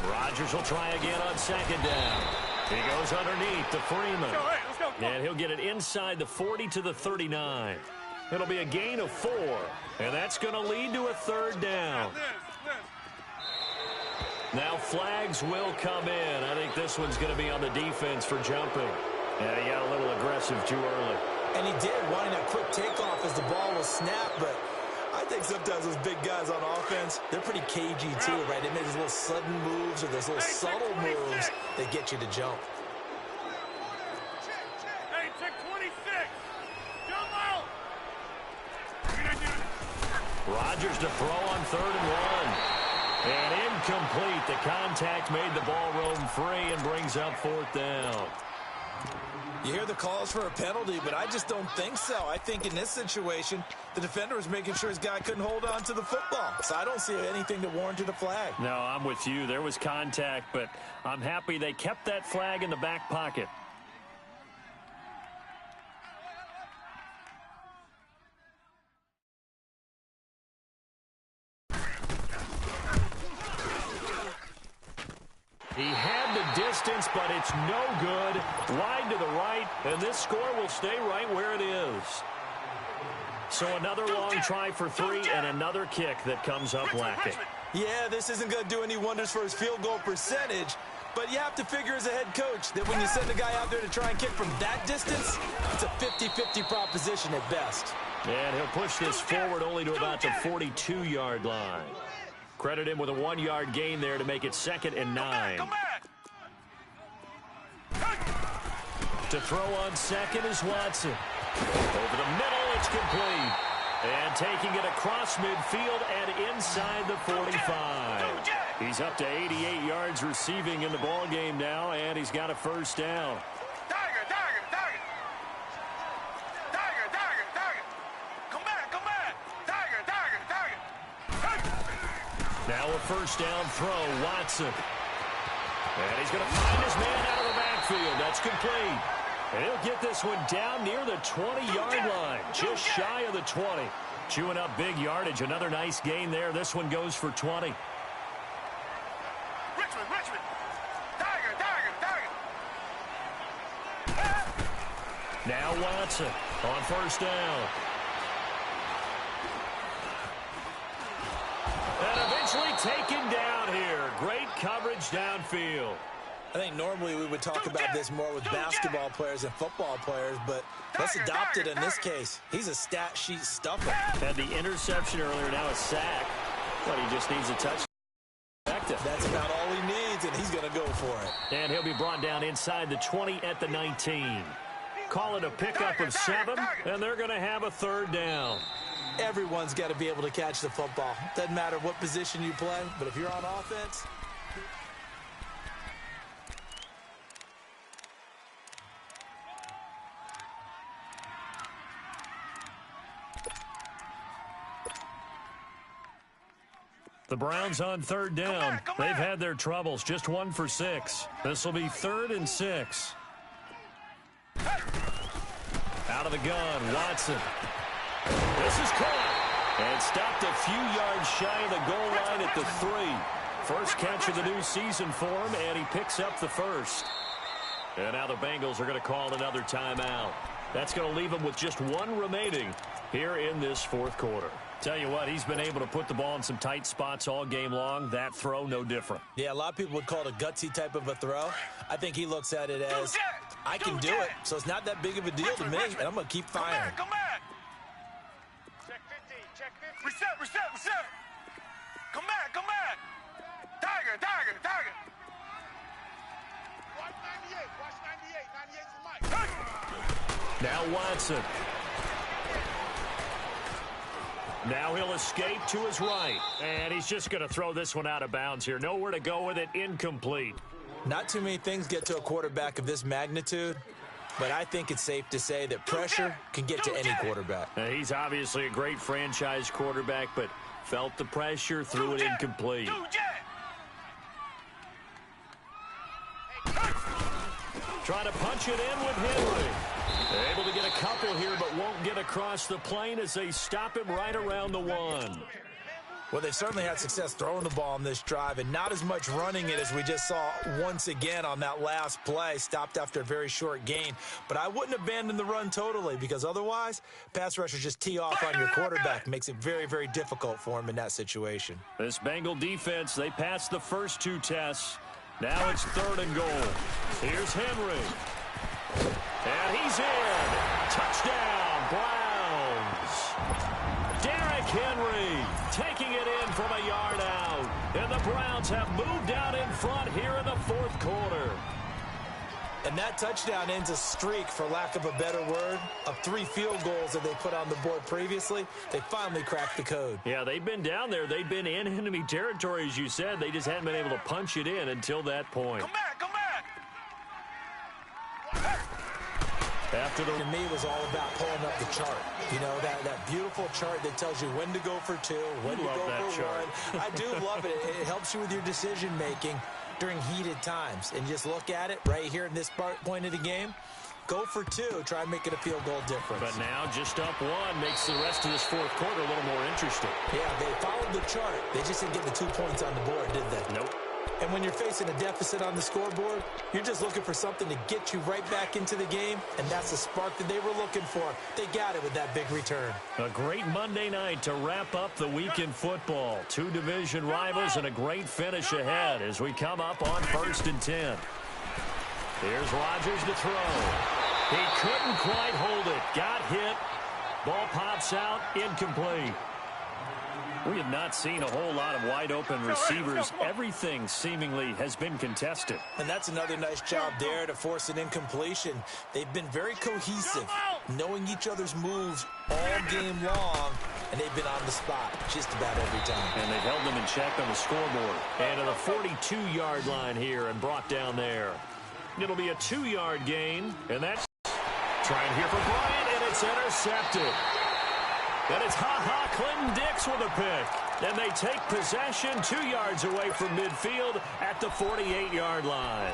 Speaker 4: Rodgers will try again on 2nd down. He goes underneath to Freeman.
Speaker 6: Let's go.
Speaker 4: And he'll get it inside the 40 to the 39. It'll be a gain of 4. And that's going to lead to a 3rd down. Now flags will come in. I think this one's going to be on the defense for jumping. And he got a little aggressive too early.
Speaker 5: And he did, wanting a quick takeoff as the ball was snapped, but I think sometimes those big guys on offense, they're pretty cagey too, right? They make those little sudden moves or those little subtle moves that get you to jump.
Speaker 6: Hey, check 26. Jump out.
Speaker 4: Rodgers to throw on 3rd and 1. And incomplete. The contact made the ball roam free and brings up 4th down.
Speaker 5: You hear the calls for a penalty, but I just don't think so. I think in this situation, the defender was making sure his guy couldn't hold on to the football. So I don't see anything that warranted a flag.
Speaker 4: No, I'm with you. There was contact, but I'm happy they kept that flag in the back pocket. He had the distance, but it's no good. Wide to the right, and this score will stay right where it is. So another long try for 3 and another kick that comes up lacking.
Speaker 5: Yeah, this isn't going to do any wonders for his field goal percentage, but you have to figure as a head coach that when you send a guy out there to try and kick from that distance, it's a 50-50 proposition at best.
Speaker 4: And he'll push this forward only to about the 42-yard line. Credit him with a 1-yard gain there to make it 2nd and 9. To throw on second is Watson. Over the middle, it's complete. And taking it across midfield and inside the 45. He's up to 88 yards receiving in the ballgame now, and he's got a first down. Now a first down throw, Watson. And he's going to find his man out of the backfield. That's complete. And he'll get this one down near the 20-yard line, just shy of the 20. Chewing up big yardage. Another nice gain there. This one goes for 20.
Speaker 6: Richmond.
Speaker 4: Now Watson on first down. And eventually taken down here. Great coverage downfield.
Speaker 5: I think normally we would talk about this more with basketball players and football players, but let's adopt it in this case. He's a stat sheet stuffer.
Speaker 4: Had the interception earlier, now a sack. But he just needs a touchdown.
Speaker 5: That's about all he needs, and he's going to go for it.
Speaker 4: And he'll be brought down inside the 20 at the 19. Call it a pickup of 7, and they're going to have a third down.
Speaker 5: Everyone's got to be able to catch the football. Doesn't matter what position you play, but if you're on offense...
Speaker 4: The Browns on third down. They've had their troubles. Just 1 for 6. This will be 3rd and 6. Out of the gun, Watson. This is caught. And stopped a few yards shy of the goal line at the 3. First catch of the new season for him, and he picks up the first. And now the Bengals are going to call another timeout. That's going to leave them with just 1 remaining here in this 4th quarter. Tell you what, he's been able to put the ball in some tight spots all game long. That throw, no different.
Speaker 5: Yeah, a lot of people would call it a gutsy type of a throw. I think he looks at it as, I can do it, so it's not that big of a deal to me, and I'm going to keep firing.
Speaker 6: Come back. Check 50. Reset. Come back. Tiger. Watch 98 for Mike.
Speaker 4: Now Watson. Now he'll escape to his right. And he's just going to throw this one out of bounds here. Nowhere to go with it. Incomplete.
Speaker 5: Not too many things get to a quarterback of this magnitude, but I think it's safe to say that pressure can get to any quarterback.
Speaker 4: Now, he's obviously a great franchise quarterback, but felt the pressure, threw it incomplete. Trying to punch it in with Henry. Able to get a couple here, but won't get across the plane as they stop him right around the 1.
Speaker 5: Well, they certainly had success throwing the ball on this drive and not as much running it as we just saw once again on that last play. Stopped after a very short gain. But I wouldn't abandon the run totally because otherwise, pass rushers just tee off on your quarterback. Makes it very, very difficult for him in that situation.
Speaker 4: This Bengal defense, they passed the first 2 tests. Now it's 3rd and goal. Here's Henry. And he's in. Touchdown, Browns. Derrick Henry taking it in from a yard out. And the Browns have moved out in front here in the 4th quarter.
Speaker 5: And that touchdown ends a streak, for lack of a better word, of 3 field goals that they put on the board previously. They finally cracked the code.
Speaker 4: Yeah, they've been down there. They've been in enemy territory, as you said. They just hadn't been able to punch it in until that point.
Speaker 6: Come back.
Speaker 4: After the
Speaker 5: To me, it was all about pulling up the chart. You know, that beautiful chart that tells you when to go for 2, when to go for 1. I do love it. It helps you with your decision-making during heated times. And just look at it right here in this point of the game. Go for 2. Try and make it a field goal difference.
Speaker 4: But now just up 1 makes the rest of this fourth quarter a little more interesting.
Speaker 5: Yeah, they followed the chart. They just didn't get the 2 points on the board, did they?
Speaker 4: Nope.
Speaker 5: And when you're facing a deficit on the scoreboard, you're just looking for something to get you right back into the game, and that's the spark that they were looking for. They got it with that big return.
Speaker 4: A great Monday night to wrap up the week in football. 2 division rivals and a great finish ahead as we come up on 1st and 10. Here's Rodgers to throw. He couldn't quite hold it. Got hit. Ball pops out. Incomplete. We have not seen a whole lot of wide-open receivers. Everything seemingly has been contested.
Speaker 5: And that's another nice job there to force an incompletion. They've been very cohesive, knowing each other's moves all game long, and they've been on the spot just about every time.
Speaker 4: And they've held them in check on the scoreboard. And to the 42-yard line here and brought down there. It'll be a 2-yard gain, and that's trying here for Bryant, and it's intercepted. And it's Clinton Dix with a pick. And they take possession 2 yards away from midfield at the 48-yard line.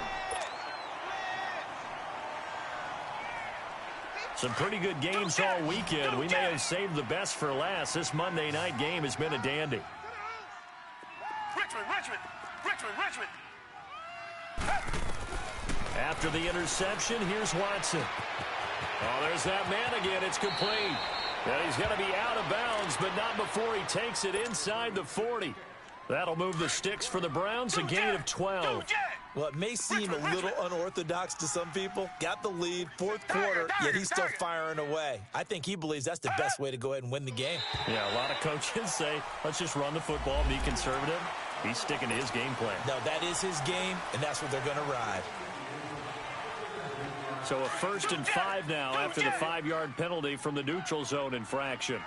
Speaker 4: Some pretty good games all weekend. We may have saved the best for last. This Monday night game has been a dandy.
Speaker 6: Richmond.
Speaker 4: After the interception, here's Watson. Oh, there's that man again. It's complete. And he's going to be out of bounds, but not before he takes it inside the 40. That'll move the sticks for the Browns, a gain of 12.
Speaker 5: Well, it may seem a little unorthodox to some people. Got the lead, fourth quarter, yet he's still firing away. I think he believes that's the best way to go ahead and win the game.
Speaker 4: Yeah, a lot of coaches say, let's just run the football, be conservative. He's sticking to his game plan.
Speaker 5: No, that is his game, and that's what they're going to ride.
Speaker 4: So a 1st and 5 now after the 5-yard penalty from the neutral zone infraction.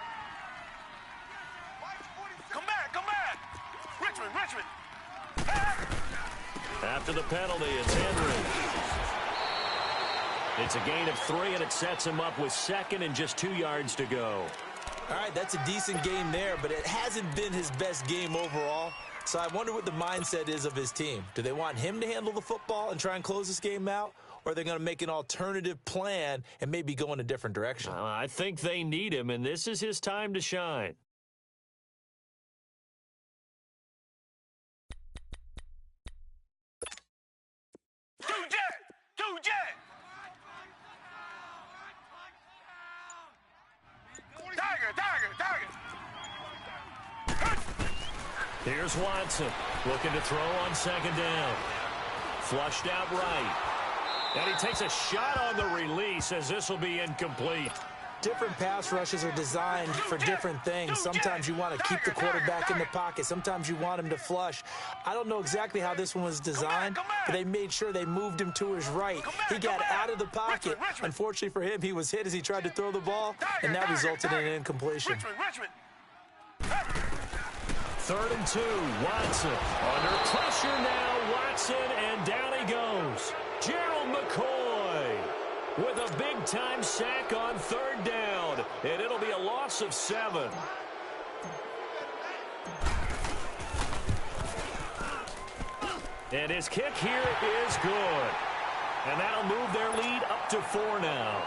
Speaker 6: Come back. Richmond.
Speaker 4: After the penalty, it's Henry. It's a gain of 3, and it sets him up with 2nd and just 2 yards to go.
Speaker 5: All right, that's a decent game there, but it hasn't been his best game overall. So I wonder what the mindset is of his team. Do they want him to handle the football and try and close this game out? Or are they going to make an alternative plan and maybe go in a different direction?
Speaker 4: I think they need him, and this is his time to shine.
Speaker 6: Two jet. Tiger.
Speaker 4: Here's Watson looking to throw on 2nd down. Flushed out right. And he takes a shot on the release as this will be incomplete.
Speaker 5: Different pass rushes are designed for different things. Sometimes you want to keep the quarterback in the pocket. Sometimes you want him to flush. I don't know exactly how this one was designed, but they made sure they moved him to his right. He got out of the pocket. Unfortunately for him, he was hit as he tried to throw the ball, and that resulted in an incompletion.
Speaker 6: Richmond.
Speaker 4: 3rd and 2. Watson under pressure now. Watson, and down he goes. Gerald McCoy with a big-time sack on 3rd down, and it'll be a loss of 7. And his kick here is good. And that'll move their lead up to 4 now.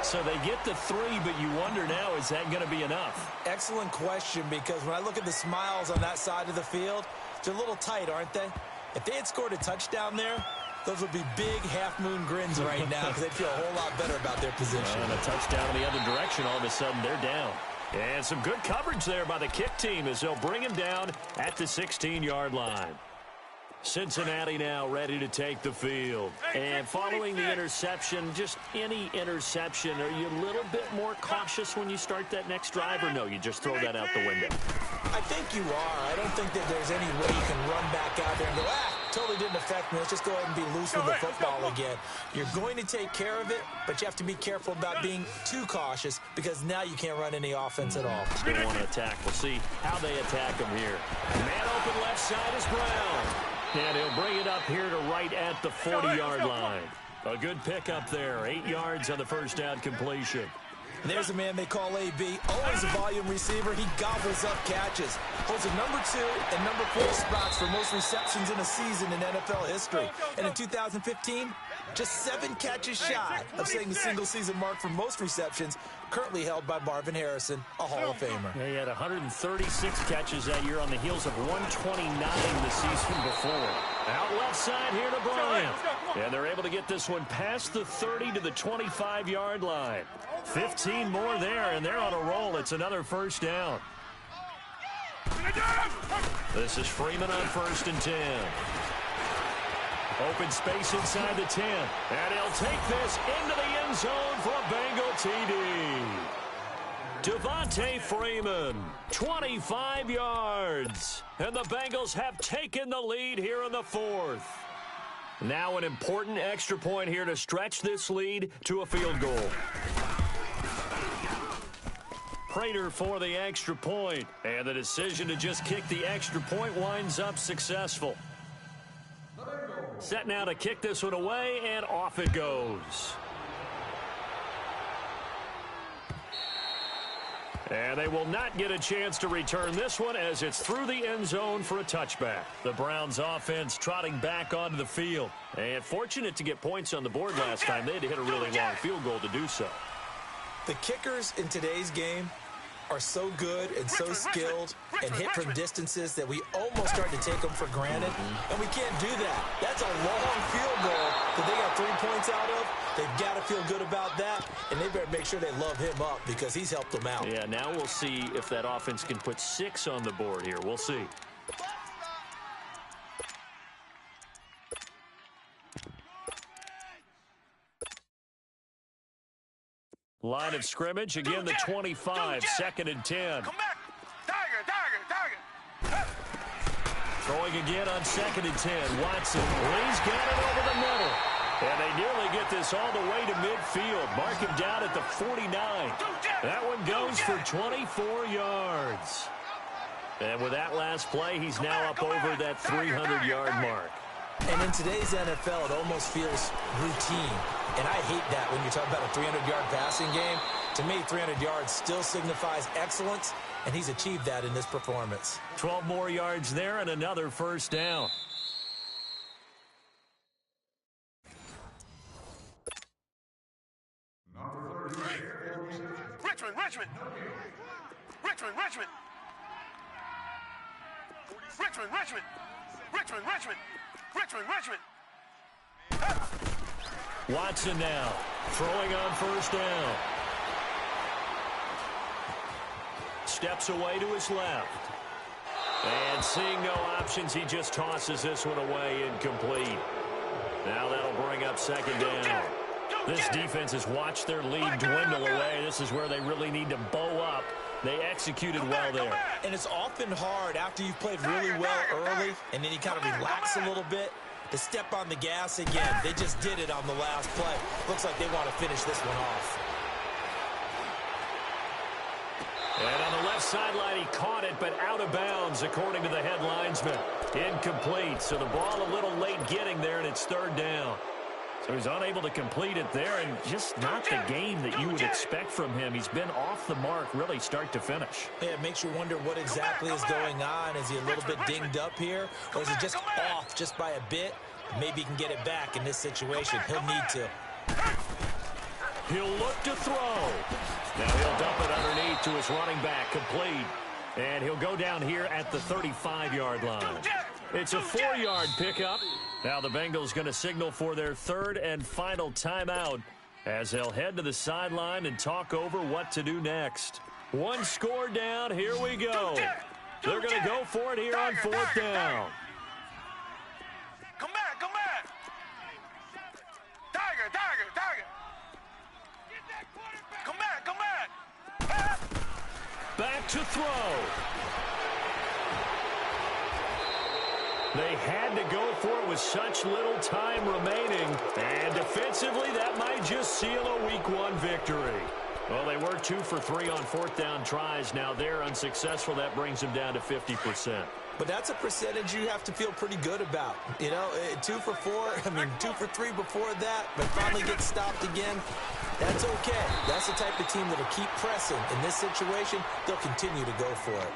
Speaker 4: So they get the 3, but you wonder now, is that going to be enough?
Speaker 5: Excellent question, because when I look at the smiles on that side of the field, they're a little tight, aren't they? If they had scored a touchdown there, those would be big half-moon grins right now because they'd feel a whole lot better about their position.
Speaker 4: And a touchdown in the other direction, all of a sudden they're down. And some good coverage there by the kick team as they'll bring him down at the 16-yard line. Cincinnati now ready to take the field. And following the interception, just any interception, are you a little bit more cautious when you start that next drive, or no, you just throw that out the window?
Speaker 5: I think you are. I don't think that there's any way you can run back out there and go, totally didn't affect me. Let's just go ahead and be loose with the football again. You're going to take care of it, but you have to be careful about being too cautious because now you can't run any offense at all.
Speaker 4: Still want to attack. We'll see how they attack him here. Man open left side is Brown. And he'll bring it up here to right at the 40-yard line. A good pickup there. 8 yards on the first down completion.
Speaker 5: There's a man they call AB. Always a volume receiver. He gobbles up catches. Holds a number 2 and number 4 spots for most receptions in a season in NFL history. And in 2015, just 7 catches shy of setting the single-season mark for most receptions, currently held by Marvin Harrison, a Hall of Famer.
Speaker 4: Yeah, he had 136 catches that year on the heels of 129 the season before. Out left side here to Bryant. And they're able to get this one past the 30 to the 25-yard line. 15 more there, and they're on a roll. It's another first down. This is Freeman on 1st and 10. Open space inside the 10. And he'll take this into the end zone for a Bengal TD. Devontae Freeman, 25 yards. And the Bengals have taken the lead here in the 4th. Now an important extra point here to stretch this lead to a field goal. Prater for the extra point, and the decision to just kick the extra point winds up successful. Set now to kick this one away, and off it goes. And they will not get a chance to return this one as it's through the end zone for a touchback. The Browns offense trotting back onto the field. And fortunate to get points on the board last time. They had to hit a really long field goal to do so.
Speaker 5: The kickers in today's game are so good and so skilled and hit from distances that we almost start to take them for granted, and we can't do that. That's a long field goal that they got 3 points out of. They've got to feel good about that, and they better make sure they love him up because he's helped them out.
Speaker 4: Yeah, now we'll see if that offense can put 6 on the board here. We'll see. Line of scrimmage, again the 25, 2nd and 10.
Speaker 6: Come back. Tiger.
Speaker 4: Throwing again on 2nd and 10. Watson, he's got it over the middle. And they nearly get this all the way to midfield. Mark him down at the 49. That one goes for 24 yards. And with that last play, he's now up over that 300-yard mark.
Speaker 5: And in today's NFL, it almost feels routine. And I hate that when you're talking about a 300-yard passing game. To me, 300 yards still signifies excellence, and he's achieved that in this performance.
Speaker 4: 12 more yards there and another first down.
Speaker 6: Richmond.
Speaker 4: Watson now throwing on first down. Steps away to his left. And seeing no options, he just tosses this one away incomplete. Now that'll bring up 2nd down. This defense has watched their lead dwindle away. This is where they really need to bow up. They executed well there.
Speaker 5: And it's often hard after you've played really well early and then you kind of relax a little bit to step on the gas again. They just did it on the last play. Looks like they want to finish this one off.
Speaker 4: And on the left sideline, he caught it, but out of bounds, according to the head linesman. Incomplete, so the ball a little late getting there, and it's 3rd down. So he's unable to complete it there, and just not the game that you would expect from him. He's been off the mark, really, start to finish.
Speaker 5: Yeah, it makes you wonder what exactly is going on. Is he a little bit dinged up here, or is he just off just by a bit? Maybe he can get it back in this situation. He'll need to.
Speaker 4: He'll look to throw. Now he'll dump it underneath to his running back, complete. And he'll go down here at the 35-yard line. It's a 4-yard pickup. Now the Bengals going to signal for their 3rd and final timeout as they'll head to the sideline and talk over what to do next. 1 score down. Here we go. They're going to go for it here on 4th down.
Speaker 6: Come back. Tiger. Come back.
Speaker 4: Back to throw. They had to go for it with such little time remaining. And defensively, that might just seal a Week 1 victory. Well, they were 2 for 3 on 4th down tries. Now they're unsuccessful. That brings them down to 50%.
Speaker 5: but that's a percentage you have to feel pretty good about. You know, 2 for 4, 2 for 3 before that, but finally get stopped again. That's okay. That's the type of team that'll keep pressing. In this situation, they'll continue to go for it.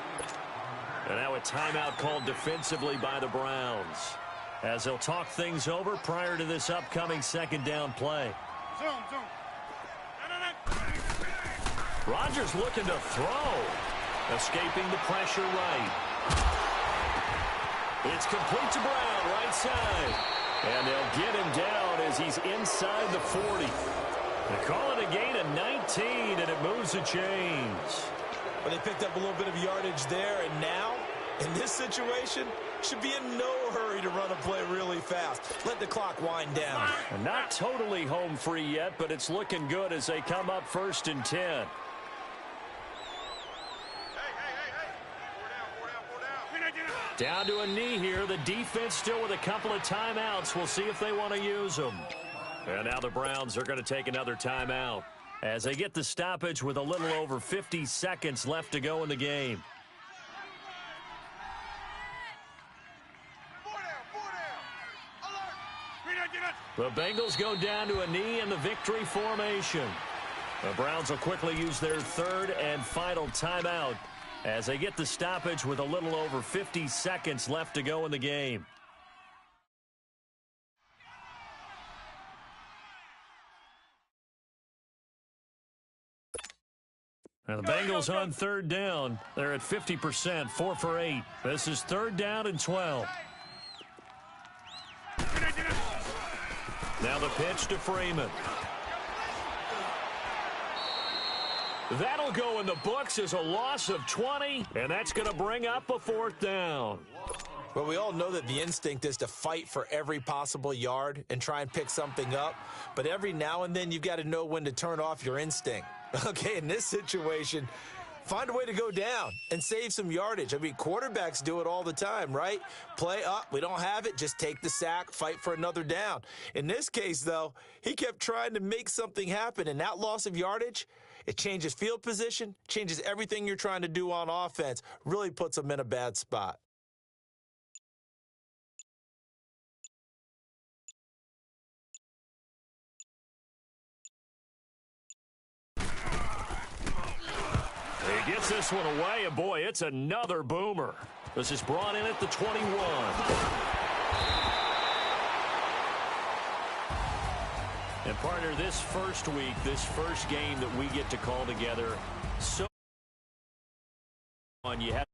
Speaker 4: And now a timeout called defensively by the Browns, as they'll talk things over prior to this upcoming second down play.
Speaker 6: Zoom.
Speaker 4: Rodgers looking to throw. Escaping the pressure right. It's complete to Brown, right side. And they'll get him down as he's inside the 40. They call it a gain of 19, and it moves the chains.
Speaker 5: Well, they picked up a little bit of yardage there, and now, in this situation, should be in no hurry to run a play really fast. Let the clock wind down.
Speaker 4: And not totally home free yet, but it's looking good as they come up 1st and 10. Down to a knee here. The defense still with a couple of timeouts. We'll see if they want to use them. And now the Browns are going to take another timeout as they get the stoppage with a little over 50 seconds left to go in the game. The Bengals go down to a knee in the victory formation. The Browns will quickly use their 3rd and final timeout as they get the stoppage with a little over 50 seconds left to go in the game. And the Bengals on 3rd down. They're at 50%, 4 for 8. This is 3rd down and 12. Now the pitch to Freeman. That'll go in the books as a loss of 20, and that's going to bring up a 4th down.
Speaker 5: Well, we all know that the instinct is to fight for every possible yard and try and pick something up. But every now and then, you've got to know when to turn off your instinct. Okay, in this situation, find a way to go down and save some yardage. I mean, quarterbacks do it all the time, right? Play up, we don't have it, just take the sack, fight for another down. In this case, though, he kept trying to make something happen, and that loss of yardage, it changes field position, changes everything you're trying to do on offense, really puts them in a bad spot.
Speaker 4: He gets this one away, and boy, it's another boomer. This is brought in at the 21. And partner, this first week, this first game that we get to call together, so on you have